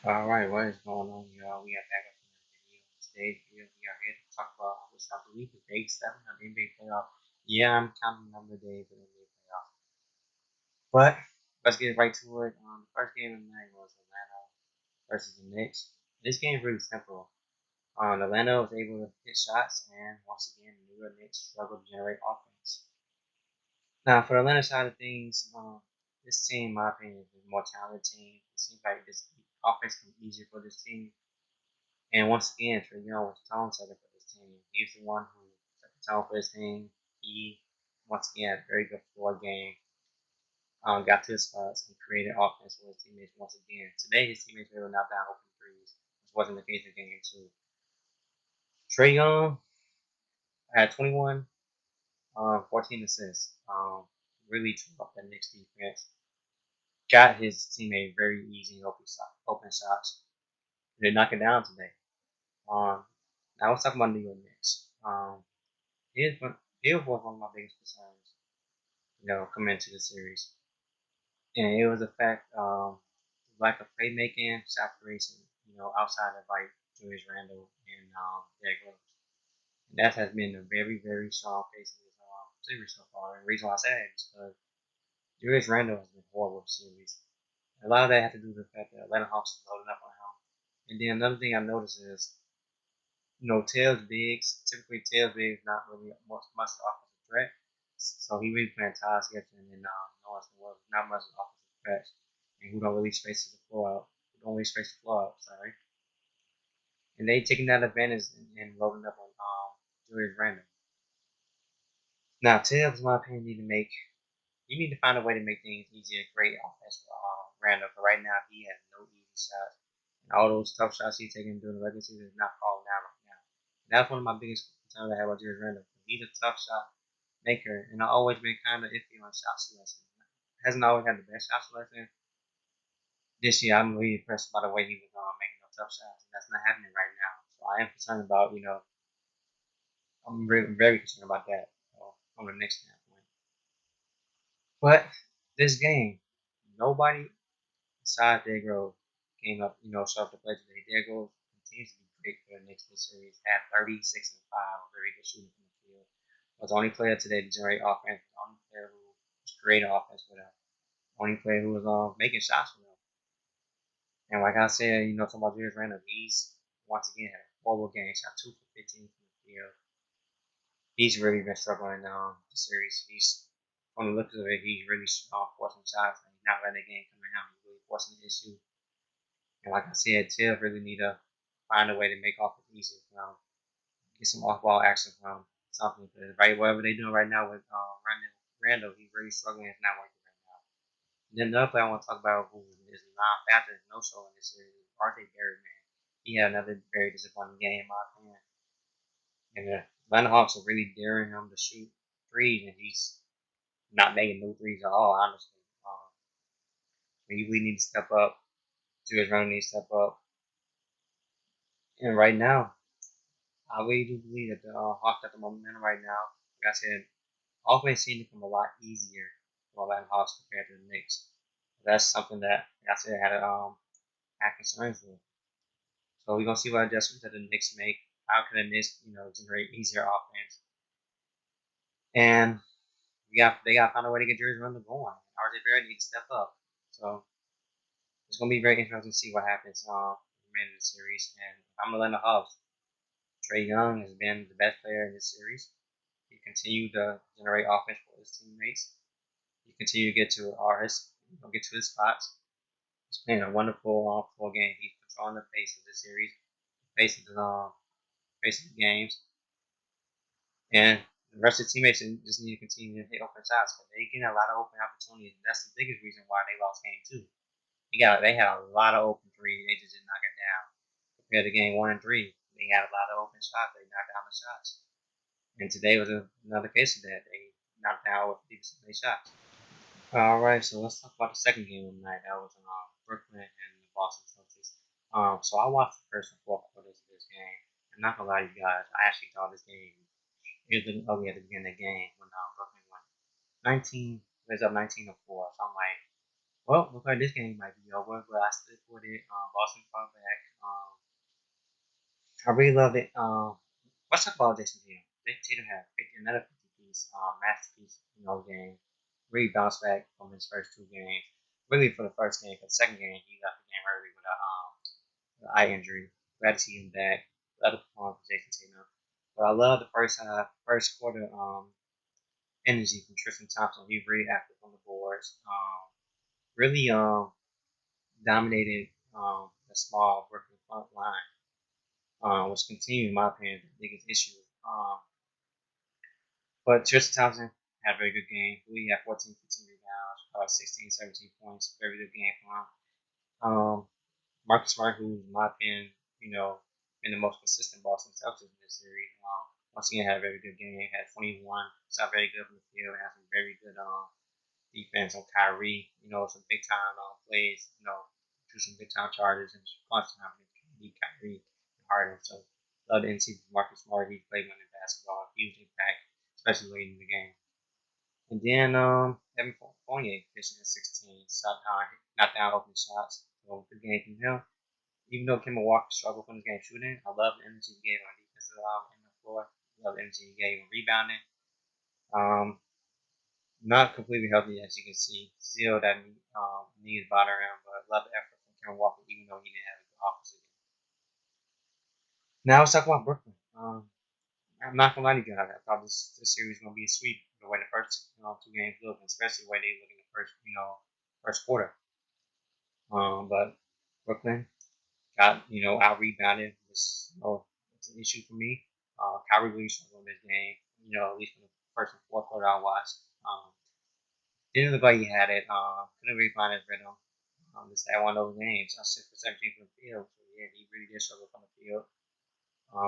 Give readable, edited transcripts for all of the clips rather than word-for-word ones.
Alright, what is going on, y'all? We are back with another video. Today's video, we are here to talk about which I believe is day 7 of the NBA playoff. Yeah, I'm counting the number of days of the NBA playoff. But let's get right to it. The first game of the night was Atlanta versus the Knicks. This game is really simple. Atlanta was able to hit shots, and once again, the New York Knicks struggled to generate offense. Now, for the Atlanta side of things, this team, in my opinion, is a more talented team. It seems like this offense can be easier for this team. And once again, Trae Young was the tone setter for this team. He's the one who set the tone for his team. He, once again, had a very good floor game. Got to his spots and created offense for his teammates once again. Today, his teammates were not down open threes, which wasn't the case in game 2. Trae Young had 21, 14 assists. Really took off the Knicks defense. Got his teammate very easy open shots. They knock it down today. Now let's talk about New York Knicks. Here's one, here was one of my biggest concerns, coming into the series. And it was the fact lack of playmaking, shot creation, outside of like Julius Randle and Derrick Rose. And that has been a very, very strong case in this series so far. And the reason why I say that is because Julius Randle has been horrible this series. A lot of that has to do with the fact that Atlanta Hawks is loading up on him. And then another thing I noticed is, Tails Biggs, typically Tails Biggs not really much offensive threat. So he really playing Tyus Gibson and Norris was not much offensive threat. And who don't really space the floor out. Who don't really space the floor out, sorry. And they taking that advantage and loading up on Julius Randle. Now Tails, in my opinion, need to find a way to make things easier and create offense for Randle. But right now he has no easy shots. And all those tough shots he's taking during the regular season is not falling down right now. And that's one of my biggest concerns I have about Julius Randle. He's a tough shot maker, and I always been kind of iffy on shot selection. Hasn't always had the best shot selection. This year, I'm really impressed by the way he was making those tough shots, and that's not happening right now. So I am concerned about, I'm very concerned about that on the next standpoint. But this game, nobody besides Derrick Rose came up, showed up to play today. Derrick Rose continues to be great for the Knicks this series. Had 36 and 5, very good shooting from the field. Was the only player today to generate offense. The only player who was creating offense for them. Only player who was making shots for them. And like I said, talking about Julius Randle, he's once again had a horrible game. Shot 2 for 15 from the field. He's really been struggling the series. He's on the looks of it, he's really forcing shots and he's not letting the game come around. He's really forcing the issue. And like I said, Tiff really need to find a way to make offense easier for him. Get some off-ball action from something. Because right, whatever they're doing right now with Randle, he's really struggling. It's not working right now. And then another player I want to talk about who is not after no show in this series is RJ Barrett, man. He had another very disappointing game, in my opinion. And the Atlanta Hawks are really daring him to shoot threes, and he's not making no threes at all, honestly. He really need to step up. Julius Randle needs to step up. And right now, I really do believe that the Hawks got the momentum right now. Like I said, offense seems to become a lot easier for Atlanta Hawks compared to the Knicks. That's something that, like I said, had concerns with. So we're gonna see what adjustments that the Knicks make. How can the Knicks, generate easier offense? And they got to find a way to get Julius Randle going. RJ Barrett needs to step up. So it's gonna be very interesting to see what happens in the end of the series. And I'm Atlanta Hawks. Trae Young has been the best player in this series. He continued to generate offense for his teammates. He continued to get to his spots. He's playing a wonderful full game. He's controlling the pace of the series, the pace of the games, and the rest of the teammates just need to continue to hit open shots because they get a lot of open opportunities. That's the biggest reason why they lost game 2. They had a lot of open threes. They just didn't knock it down. Compared to game 1 and 3, they had a lot of open shots. They knocked down the shots. And today was another case of that. They knocked down with 50% of their shots. All right, so let's talk about the second game of the night. That was Brooklyn and the Boston Celtics. So I watched the first and fourth quarters of this game. I'm not gonna lie to you guys, I actually thought this game it was looking ugly at the beginning of the game when Brooklyn won 19. It was up 19-4. So I'm like, Well, looks like this game might be over, but I still put it. Boston fought back. I really love it. Let's talk about Jason Tatum. Jason Tatum had 50, another 50 piece, masterpiece, game. Really bounced back from his first two games. Really for the first game, for the second game, he left the game early with an eye injury. Glad to see him back. Love the performance for Jason Tatum. But I love the first quarter energy from Tristan Thompson. He really active on the boards. Really dominated the small Brooklyn front line, which continued, in my opinion, the biggest issue. But Tristan Thompson had a very good game. He had 14, 15 rebounds, 16, 17 points. Very good game for him. Marcus Smart, who, in my opinion, been the most consistent Boston Celtics in this series. Once again, had a very good game. Had 21. Shot very good from the field. Had some very good defense on Kyrie. Some big time plays. Drew some big time charges and clutch time with Kyrie and Harden. So love the NC Marcus Smart. He played winning basketball. Huge impact, especially late in the game. And then Evan Fournier finishing at 16. Shot knocked down open shots. So good game from him. Even though Kemba Walker struggled from his game shooting, I love the energy he gave on defensive in the floor. Love the energy he gave on rebounding. Um, Not completely healthy, as you can see. Still, that knee is bothering him, but love the effort from Kemba Walker, even though he didn't have the offensive. Now let's talk about Brooklyn. I'm not gonna lie to you guys. I thought this series was gonna be a sweep the way the first two games look, especially the way they look in the first quarter. But Brooklyn got out rebounded. It's an issue for me. Kyrie really struggled in this game. At least in the first and fourth quarter I watched. Didn't look like he had it. Couldn't really find his rhythm. This had one of those games. I 6 for 17 from the field. So yeah, he really did struggle from the field.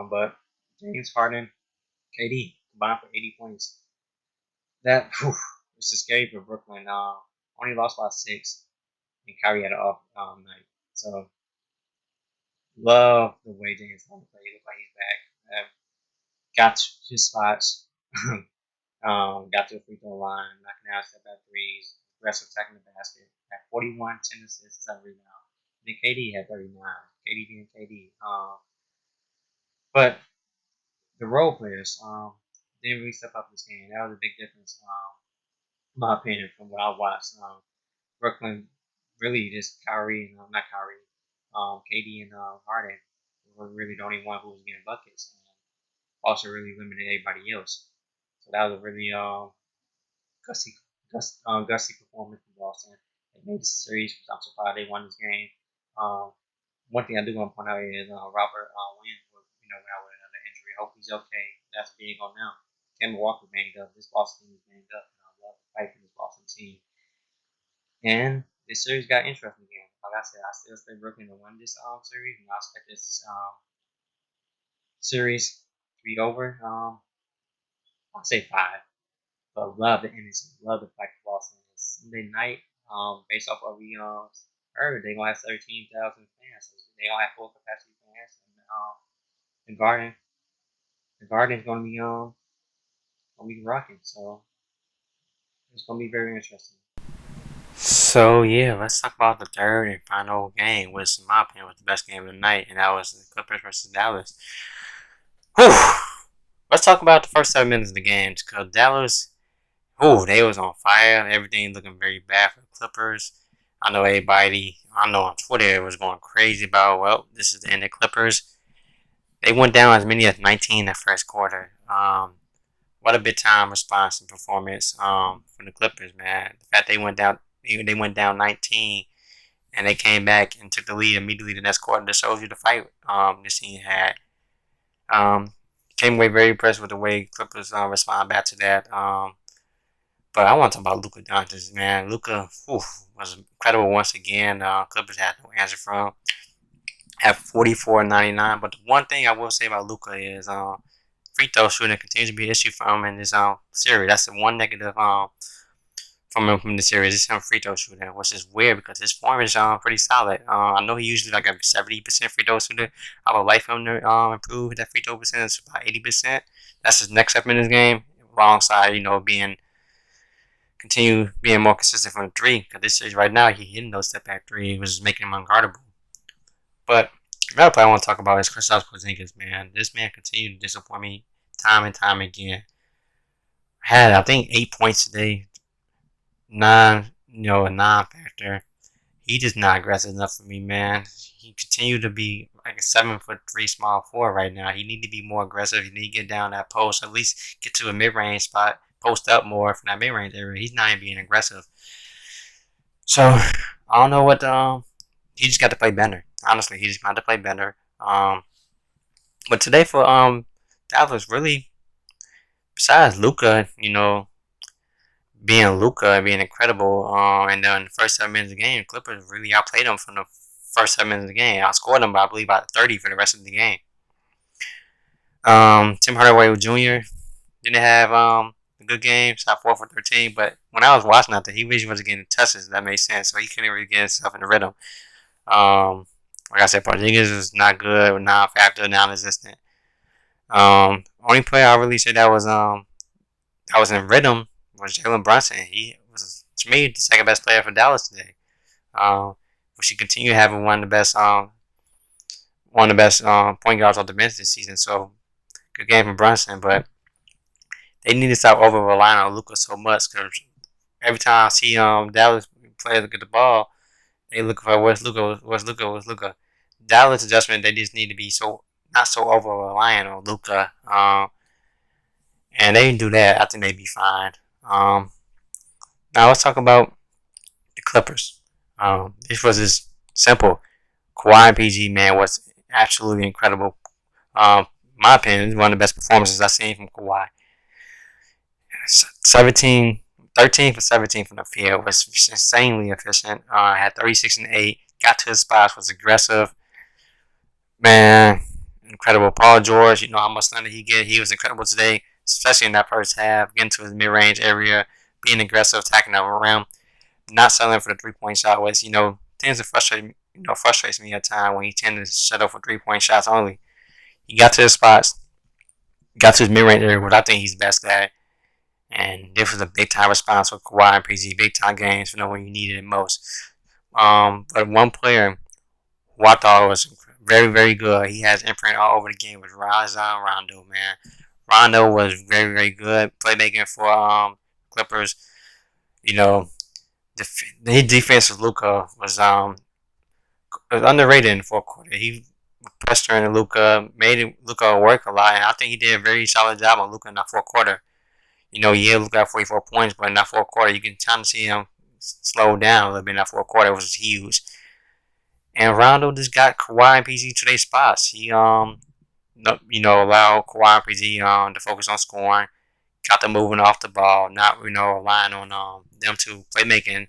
But James Harden, KD combined for 80 points. That was just scary for Brooklyn. Only lost by 6, and Kyrie had an off night. So love the way James Harden played. He looked like he's back. Got his spots. Got to the free throw line, knocking out step back threes, aggressive attacking the basket. Had 41, 10 assists, 7 rebounds. And then KD had 39. KD being KD. But the role players didn't really step up this game. That was a big difference, in my opinion, from what I watched. Brooklyn really just Kyrie, not Kyrie, KD and Harden were really the only one who was getting buckets, and also really limited everybody else. So that was a really gutsy, gutsy performance from Boston. They made the series. I'm surprised they won this game. One thing I do want to point out is Robert Williams went out with another injury. I hope he's okay. That's big on them. Kemba Walker banged up. This Boston team is banged up, and I love the fight for this Boston team. And this series got interesting again. Like I said, I still expect Brooklyn to win this series, and I expect this series to be over. I'll say 5. But love the energy, love the fight for Boston. It's Sunday night. Based off what we heard, they gonna have 13,000 fans. So they gonna have full capacity fans, and the Garden is gonna be rocking. So it's gonna be very interesting. So yeah, let's talk about the third and final game, which in my opinion was the best game of the night, and that was the Clippers versus Dallas. Whew. Let's talk about the first 7 minutes of the game because Dallas, they was on fire. Everything looking very bad for the Clippers. I know on Twitter was going crazy about, well, this is the end of Clippers. They went down as many as 19 in the first quarter. What a big time response and performance from the Clippers, man. The fact they went down 19 and they came back and took the lead immediately the next quarter. That shows you the fight this team had. Um, Came away very impressed with the way Clippers respond back to that. But I want to talk about Luka Doncic, man. Luka was incredible once again. Clippers had no answer from him at 44-99. But the one thing I will say about Luka is free throw shooting continues to be an issue for him in this series. That's the one negative from him from the series. Is him free throw shooting, which is weird because his form is pretty solid. I know he usually like a 70% free throw shooter. I would like for him to improve that free throw percentage to about 80%. That's his next step in his game, alongside being continue being more consistent from the three. Because this series right now, he hitting those step back three, which is making him unguardable. But another player I want to talk about is Kristaps Porzingis, man. This man continued to disappoint me time and time again. Had, I think, 8 points today, a non-factor. He just not aggressive enough for me, man. He continued to be like a 7'3" small forward right now. He need to be more aggressive. He need to get down that post, at least get to a mid-range spot, post up more from that mid-range area. He's not even being aggressive. So I don't know what. He just got to play better. Honestly, he just got to play better. But today for Dallas, really, besides Luka, being Luka and being incredible, and then the first 7 minutes of the game, Clippers really outplayed them from the first 7 minutes of the game. Outscored them by, I believe, about 30 for the rest of the game. Tim Hardaway Jr. didn't have a good game, shot 4 for 13, but when I was watching that, he really wasn't getting touches. That made sense, so he couldn't really get himself in the rhythm. Like I said, Porzingis is not good, non-factor, non-existent. Only player I really said that was in rhythm was Jalen Brunson. He was, to me, the second best player for Dallas today. We should continue having one of the best point guards on the bench this season. So good game from Brunson, but they need to stop over relying on Luka so much because every time I see Dallas players get the ball, they look for where's Luka. Dallas adjustment, they just need to be not so over reliant on Luka. And they can do that. I think they'd be fine. Now let's talk about the Clippers. This was just simple. Kawhi and PG, man, was absolutely incredible. My opinion, one of the best performances I've seen from Kawhi. 13 for 17 from the field, was insanely efficient. Had 36 and 8, got to his spots, was aggressive. Man, incredible. Paul George, you know how much thunder he get. He was incredible today, especially in that first half, getting to his mid-range area, being aggressive, attacking the rim, not settling for the three-point shot, which, tends to frustrates me at times when he tends to settle for three-point shots only. He got to his spots, got to his mid-range area, which I think he's best at. And this was a big-time response for Kawhi and PG, big-time games for when you needed it most. But one player who I thought was very, very good, he has imprint all over the game, was Rajon Rondo, man. Rondo was very, very good playmaking for Clippers. His defense with Luka was underrated in the fourth quarter. He pressed during Luka, made Luka work a lot, and I think he did a very solid job on Luka in that fourth quarter. Luka got 44 points, but in that fourth quarter, you can kind of see him slow down a little bit in that fourth quarter. It was huge. And Rondo just got Kawhi and PG to their spots. He, allowed Kawhi and PG to focus on scoring, got them moving off the ball, not, relying on them to playmaking.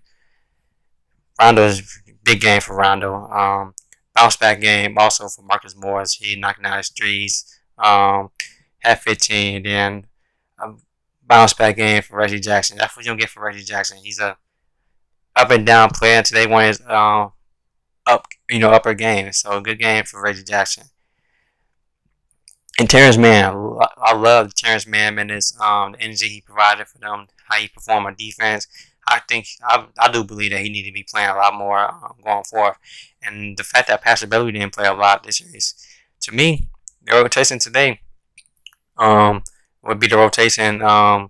Rondo's big game for Rondo. Bounce back game also for Marcus Morris. He knocking out his threes. Had 15, then bounce back game for Reggie Jackson. That's what you don't get for Reggie Jackson. He's a up and down player. Today one is upper game. So a good game for Reggie Jackson. And Terrence Mann, I love Terrence Mann and his the energy he provided for them, how he performed on defense. I think I do believe that he needed to be playing a lot more going forward. And the fact that Pastor Beverly didn't play a lot this series, to me, the rotation today would be the rotation I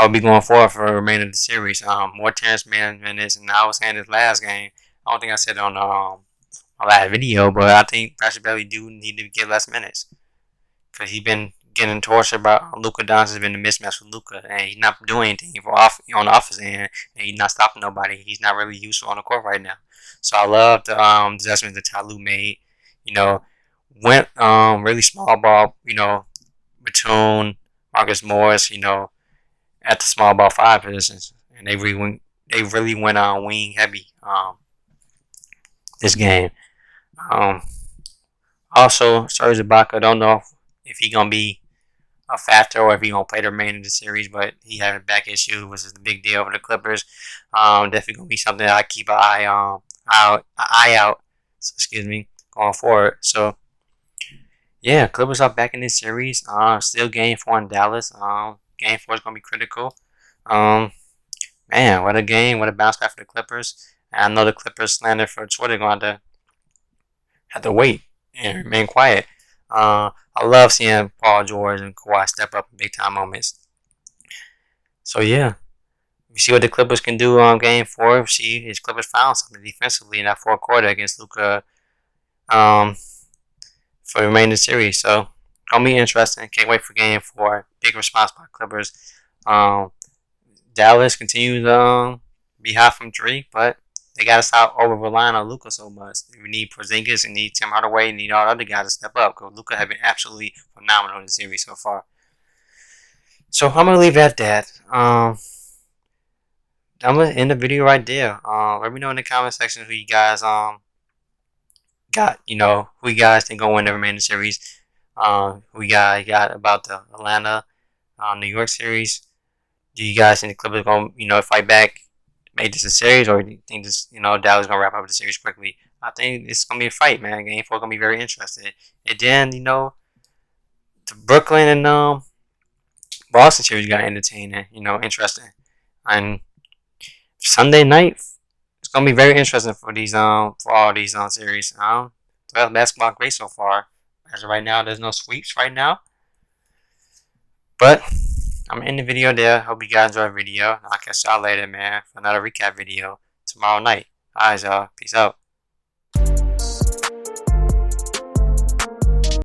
would be going forward for the remainder of the series. More Terrence Mann minutes, and I was saying this last game. I don't think I said it on my last video, but I think Pastor Beverly do need to get less minutes because he's been getting tortured by Luka Doncic. Has been a mismatch with Luka, and he's not doing anything on the offensive end, and he's not stopping nobody. He's not really useful on the court right now. So I love the adjustments that Ty Lue made. Went really small ball. Between Marcus Morris. At the small ball 5 positions, and they really went on wing heavy this game. Also, Serge Ibaka, don't know if he's gonna be a factor or if he's gonna play the remainder of the series, but he had a back issue, which is a big deal for the Clippers. Definitely gonna be something that I keep an eye out. Going forward. So yeah, Clippers are back in this series. Still game 4 in Dallas. Game 4 is gonna be critical. Man, what a game! What a bounce back for the Clippers. And I know the Clippers slander for Twitter going to have to wait and remain quiet. I love seeing Paul George and Kawhi step up in big time moments. So yeah, we see what the Clippers can do on Game 4. See, his Clippers found something defensively in that fourth quarter against Luka um, for the remainder of the series. So gonna be interesting. Can't wait for Game 4. Big response by Clippers. Um, Dallas continues be hot from three, but they gotta stop over relying on Luka so much. We need Porzingis and need Tim Hardaway and need all the other guys to step up because Luka has been absolutely phenomenal in the series so far. So I'm gonna leave it at that. I'm gonna end the video right there. Let me know in the comment section who you guys got. Who you guys think gonna win the remaining series. Who you guys got about the Atlanta, New York series. Do you guys think the Clippers gonna fight back, make this a series, or do you think Dallas gonna wrap up the series quickly? I think it's gonna be a fight, man. Game 4 gonna be very interesting. And then the Brooklyn and Boston series got entertaining, interesting. And Sunday night, it's gonna be very interesting for all these series. Basketball great so far. As of right now, there's no sweeps right now, but I'm in the video there. Hope you guys enjoy the video. I'll catch y'all later, man, for another recap video tomorrow night. Alright, y'all. Peace out.